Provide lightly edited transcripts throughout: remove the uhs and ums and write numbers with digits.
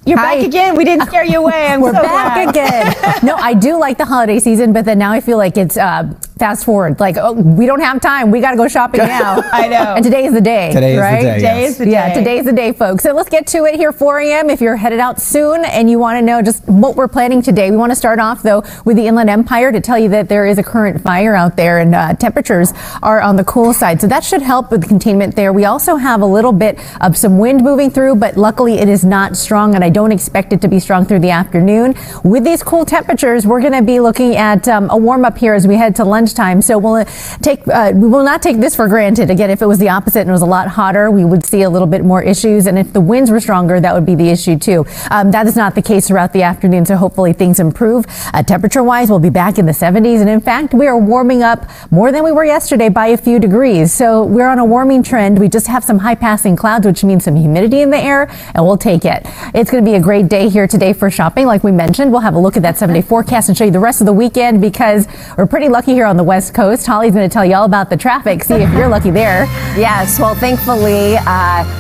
You're back again. We didn't scare you away. We're back again. No, I do like the holiday season, but then now I feel like it's fast forward. Like, oh, we don't have time. We got to go shopping now. I know. And today is the day. Today is right? the day. Today is the day. Yeah, today's the day, folks. So let's get to it here, 4 a.m. If you're headed out soon and you want to know just what we're planning today, we want to start off, though, with the Inland Empire to tell you that there is a current fire out there and temperatures are on the cool side. So that should help with the containment there. We also have a little bit of some wind moving through, but luckily it is not strong, and I don't expect it to be strong through the afternoon. With these cool temperatures, we're going to be looking at a warm up here as we head to lunchtime. So we will not take this for granted. Again, if it was the opposite and it was a lot hotter, we would see a little bit more issues. And if the winds were stronger, that would be the issue too. That is not the case throughout the afternoon. So hopefully things improve. Temperature wise, we'll be back in the 70s. And in fact, we are warming up more than we were yesterday by a few degrees. So we're on a warming trend. We just have some high passing clouds, which means some humidity in the air, and we'll take it. It's going to be a great day here today for shopping. Like we mentioned, we'll have a look at that 7-day forecast and show you the rest of the weekend because we're pretty lucky here on the West Coast. Holly's going to tell you all about the traffic. See if you're lucky there. Yes, well, thankfully,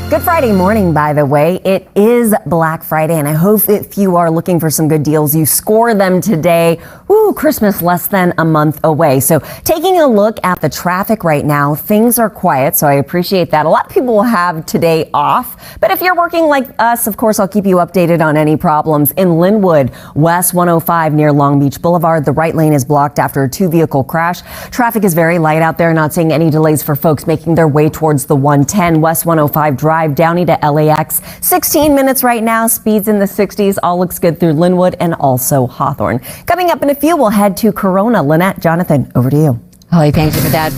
Good Friday morning, by the way. It is Black Friday, and I hope if you are looking for some good deals, you score them today. Ooh, Christmas less than a month away. So taking a look at the traffic right now, things are quiet, so I appreciate that. A lot of people will have today off, but if you're working like us, of course, I'll keep you updated on any problems. In Linwood, West 105 near Long Beach Boulevard, the right lane is blocked after a two-vehicle crash. Traffic is very light out there, not seeing any delays for folks making their way towards the 110 West 105 Drive, Downey to LAX. 16 minutes right now, speeds in the 60s. All looks good through Linwood and also Hawthorne. Coming up in a few, we'll head to Corona. Lynette, Jonathan, over to you. Holly, thank you for that.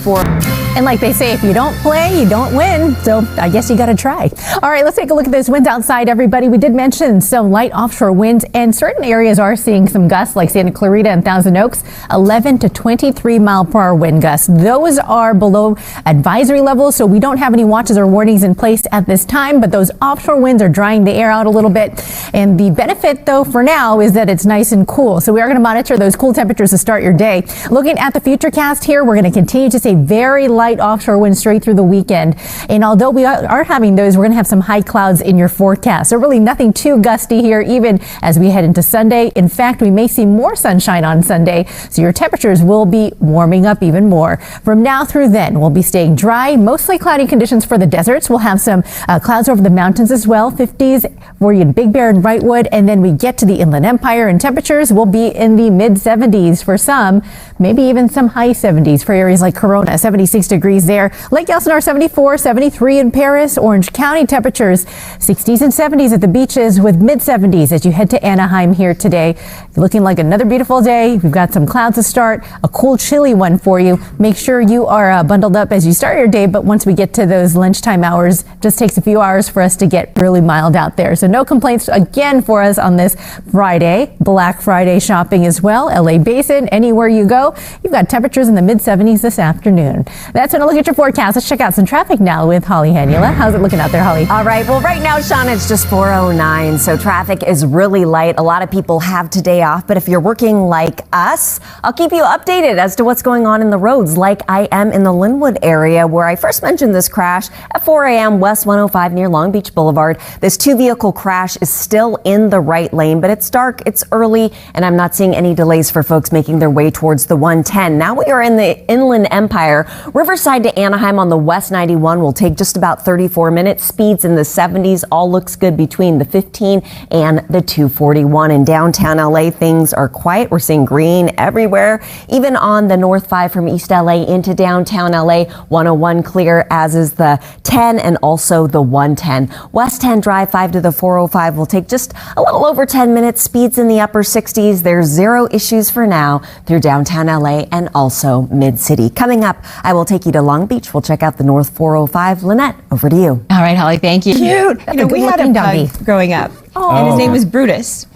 And like they say, if you don't play, you don't win. So I guess you got to try. All right, let's take a look at those winds outside, everybody. We did mention some light offshore winds, and certain areas are seeing some gusts like Santa Clarita and Thousand Oaks, 11 to 23 mile per hour wind gusts. Those are below advisory levels, so we don't have any watches or warnings in place at this time, but those offshore winds are drying the air out a little bit. And the benefit, though, for now is that it's nice and cool. So we are going to monitor those cool temperatures to start your day. Looking at the future cast here, we're going to continue to see very light offshore winds straight through the weekend. And although we are having those, we're going to have some high clouds in your forecast. So really nothing too gusty here, even as we head into Sunday. In fact, we may see more sunshine on Sunday, so your temperatures will be warming up even more. From now through then, we'll be staying dry, mostly cloudy conditions for the deserts. We'll have some clouds over the mountains as well, 50s for you in Big Bear and Wrightwood. And then we get to the Inland Empire, and temperatures will be in the mid 70s for some, maybe even some high 70s for areas like Corona, 76 degrees there. Lake Elsinore, 74, 73 in Paris. Orange County temperatures, 60s and 70s at the beaches with mid 70s as you head to Anaheim here today. Looking like another beautiful day. We've got some clouds to start, a cool, chilly one for you. Make sure you are bundled up as you start your day, but once we get to those lunchtime hours, just takes a few hours for us to get really mild out there. So no complaints again for us on this Friday. Black Friday shopping as well. LA Basin, anywhere you go, you've got temperatures in the mid 70s this afternoon. That's when I look at your forecast. Let's check out some traffic now with Holly Hannula. How's it looking out there, Holly? All right. Well, right now, Sean, it's just 4:09, so traffic is really light. A lot of people have today off, but if you're working like us, I'll keep you updated as to what's going on in the roads, like I am in the Linwood area where I first mentioned this crash at 4 a.m. West 105 near Long Beach Boulevard. This two-vehicle crash is still in the right lane, but it's dark, it's early, and I'm not seeing any delays for folks making their way towards the 110. Now we are in the Inland Empire. Riverside to Anaheim on the West 91 will take just about 34 minutes. Speeds in the 70s. All looks good between the 15 and the 241. In downtown LA, things are quiet. We're seeing green everywhere, even on the North 5 from East LA into downtown LA. 101 clear, as is the 10 and also the 110. West 10 Drive 5 to the 405 will take just a little over 10 minutes. Speeds in the upper 60s. There's zero issues for now through downtown LA and also Mid-City. Coming up, I will take you to Long Beach. We'll check out the North 405. Lynette, over to you. All right, Holly, thank you. Cute. You know, we had a pug growing up, and his name was Brutus.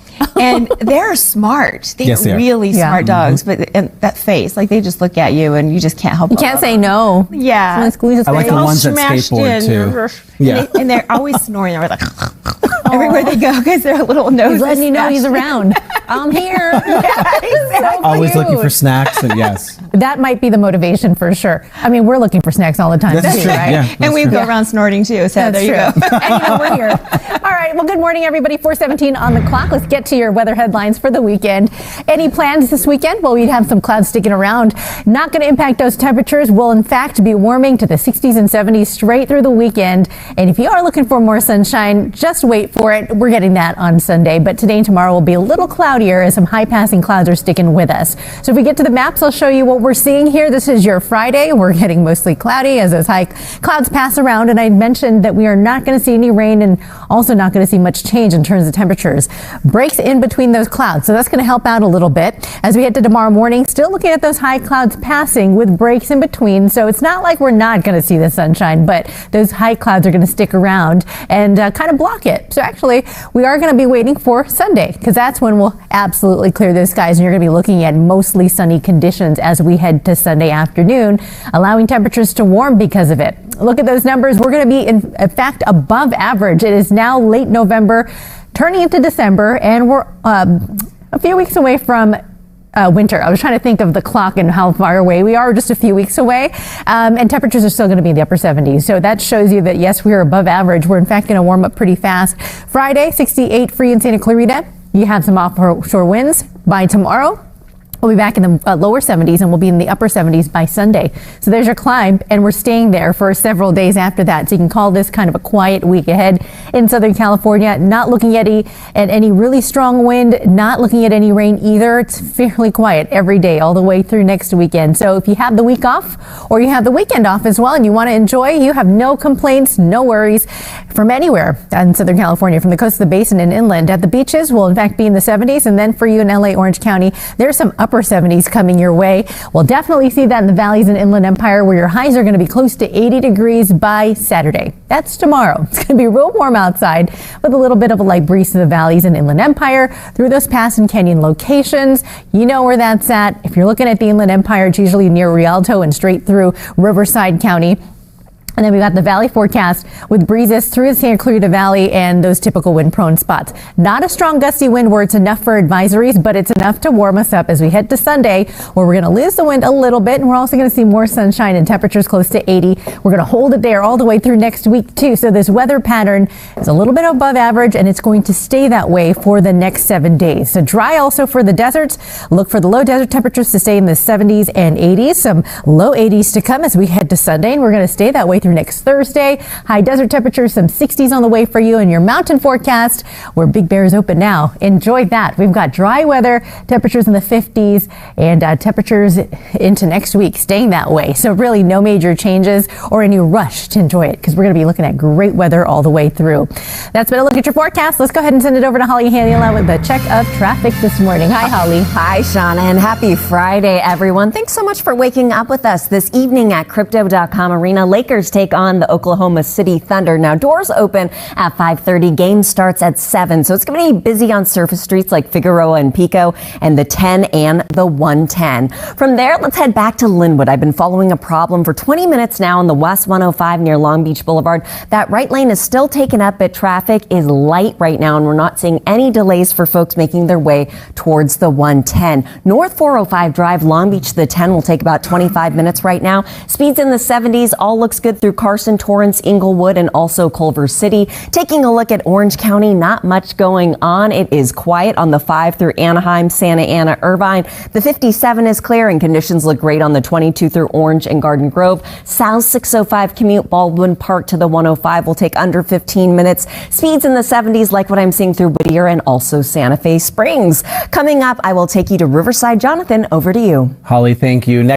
And they're smart. They're really smart dogs, but that face, like they just look at you and you just can't help it. You can't say no. Yeah. I like the ones that skateboard too. Yeah. And they're always snoring. They're like, every where they go because their little nose. He's letting you know he's around. I'm here. Yeah, so always looking for snacks, and yes. That might be the motivation for sure. I mean, we're looking for snacks all the time, That's too, true. right? Yeah, and we go around snorting too, so That's there you true. go. And we're here. All right, well, good morning, everybody. 4:17 on the clock. Let's get to your weather headlines for the weekend. Any plans this weekend? Well, we'd have some clouds sticking around. Not going to impact those temperatures. Will, in fact, be warming to the 60s and 70s straight through the weekend. And if you are looking for more sunshine, just wait for it. We're getting that on Sunday. But today and tomorrow will be a little cloudier as some high-passing clouds are sticking with us. So if we get to the maps, I'll show you what we're seeing here. This is your Friday. We're getting mostly cloudy as those high clouds pass around. And I mentioned that we are not going to see any rain and also not going to see much change in terms of temperatures. Breaks in between those clouds. So that's going to help out a little bit. As we head to tomorrow morning, still looking at those high clouds passing with breaks in between. So it's not like we're not going to see the sunshine, but those high clouds are going to stick around and kind of block it. So actually, we are going to be waiting for Sunday because that's when we'll absolutely clear the skies, and you're going to be looking at mostly sunny conditions as we head to Sunday afternoon, allowing temperatures to warm because of it. Look at those numbers. We're going to be, in fact, above average. It is now late November, turning into December, and we're a few weeks away from winter. I was trying to think of the clock and how far away we are, just a few weeks away. And temperatures are still going to be in the upper 70s. So that shows you that, yes, we are above average. We're in fact going to warm up pretty fast. Friday, 68 free in Santa Clarita. You have some offshore winds. By tomorrow, we'll be back in the lower 70s, and we'll be in the upper 70s by Sunday. So there's your climb, and we're staying there for several days after that. So you can call this kind of a quiet week ahead in Southern California. Not looking at any really strong wind, not looking at any rain either. It's fairly quiet every day all the way through next weekend. So if you have the week off or you have the weekend off as well and you want to enjoy, you have no complaints, no worries from anywhere in Southern California, from the coast of the basin and inland. At the beaches, we'll in fact be in the 70s, and then for you in LA, Orange County, there's some upper 70s coming your way. We'll definitely see that in the valleys and Inland Empire, where your highs are going to be close to 80 degrees by Saturday. That's tomorrow. It's going to be real warm outside with a little bit of a light breeze to the valleys and Inland Empire through those Pass and Canyon locations. You know where that's at. If you're looking at the Inland Empire, it's usually near Rialto and straight through Riverside County. And then we've got the valley forecast with breezes through the Santa Clarita Valley and those typical wind-prone spots. Not a strong gusty wind where it's enough for advisories, but it's enough to warm us up as we head to Sunday, where we're going to lose the wind a little bit, and we're also going to see more sunshine and temperatures close to 80. We're going to hold it there all the way through next week, too. So this weather pattern is a little bit above average, and it's going to stay that way for the next 7 days. So dry also for the deserts. Look for the low desert temperatures to stay in the 70s and 80s. Some low 80s to come as we head to Sunday, and we're going to stay that way through next Thursday. High desert temperatures, some 60s on the way for you in your mountain forecast, where Big Bear is open now. Enjoy that. We've got dry weather, temperatures in the 50s, and temperatures into next week staying that way. So really no major changes or any rush to enjoy it, because we're going to be looking at great weather all the way through. That's been a look at your forecast. Let's go ahead and send it over to Holly Hannula with the check of traffic this morning. Hi, Holly. Hi, Shanna, and happy Friday, everyone. Thanks so much for waking up with us this evening at Crypto.com Arena. Lakers take on the Oklahoma City Thunder. Now, doors open at 5:30. Game starts at 7. So it's going to be busy on surface streets like Figueroa and Pico and the 10 and the 110. From there, let's head back to Linwood. I've been following a problem for 20 minutes now on the West 105 near Long Beach Boulevard. That right lane is still taken up, but traffic is light right now, and we're not seeing any delays for folks making their way towards the 110. North 405 Drive, Long Beach to the 10 will take about 25 minutes right now. Speeds in the 70s. All looks good through Carson, Torrance, Inglewood, and also Culver City. Taking a look at Orange County, not much going on. It is quiet on the 5 through Anaheim, Santa Ana, Irvine. The 57 is clear, and conditions look great on the 22 through Orange and Garden Grove. South 605 commute Baldwin Park to the 105 will take under 15 minutes. Speeds in the 70s, like what I'm seeing through Whittier and also Santa Fe Springs. Coming up, I will take you to Riverside. Jonathan, over to you. Holly, thank you.